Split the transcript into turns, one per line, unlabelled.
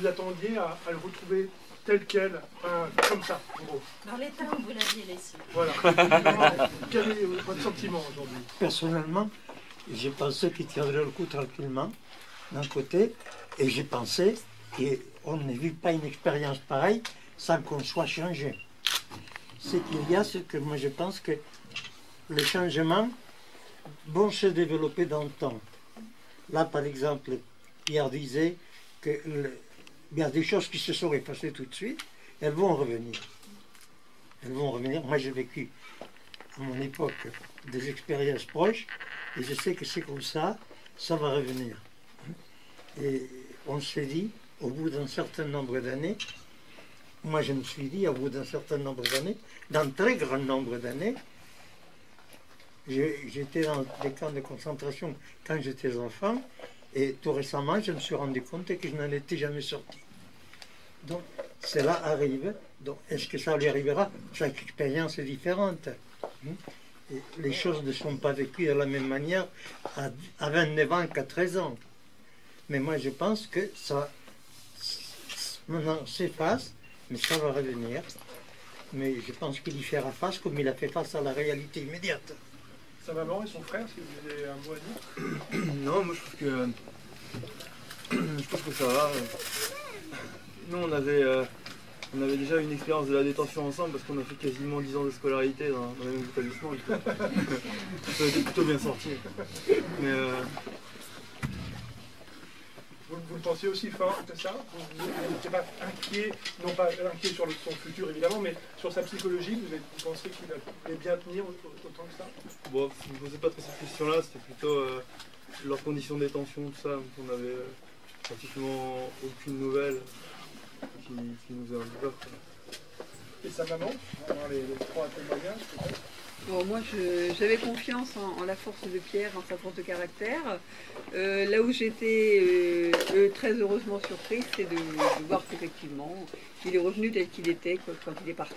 vous attendiez à le retrouver tel quel, comme ça, en gros.
Dans l'état où vous l'aviez laissé.
Voilà. Quel est votre sentiment aujourd'hui?
Personnellement, j'ai pensé qu'il tiendrait le coup tranquillement, d'un côté, et j'ai pensé qu'on ne vit pas une expérience pareille sans qu'on soit changé. Ce qu'il y a, c'est que moi je pense que les changements vont se développer dans le temps. Là, par exemple, Pierre disait qu'il y a des choses qui se sont effacées tout de suite, elles vont revenir. Elles vont revenir. Moi, j'ai vécu, à mon époque, des expériences proches, et je sais que c'est comme ça, ça va revenir. Et on s'est dit, au bout d'un certain nombre d'années, moi je me suis dit, au bout d'un certain nombre d'années, d'un très grand nombre d'années, j'étais dans des camps de concentration quand j'étais enfant, et tout récemment, je me suis rendu compte que je n'en étais jamais sorti. Donc, cela arrive. Donc, est-ce que ça lui arrivera? Chaque expérience est différente. Et les choses ne sont pas vécues de la même manière à 29 ans qu'à 13 ans. Mais moi, je pense que ça maintenant s'efface, mais ça va revenir. Mais je pense qu'il y fera face comme il a fait face à la réalité immédiate.
Sa maman et son frère, est-ce que vous avez un mot à dire?
Non, moi je trouve que ça va. Nous, on avait déjà une expérience de la détention ensemble parce qu'on a fait quasiment 10 ans de scolarité dans le même établissement. Ça a été plutôt bien sorti. Mais
vous le pensiez aussi fort que ça? Vous n'étiez pas inquiet, non pas inquiet sur son futur évidemment, mais sur sa psychologie, vous pensez qu'il allait bien tenir autant que ça?
bon, je ne me posais pas trop cette question-là, c'était plutôt leurs conditions de détention, tout ça. On avait pratiquement aucune nouvelle qui nous a indiqué.
Et sa maman? On va voir les trois témoignages peut-être.
Bon, moi, j'avais confiance en la force de Pierre, en sa force de caractère. Là où j'étais très heureusement surprise, c'est de voir qu'effectivement, il est revenu tel qu'il était quand il est parti.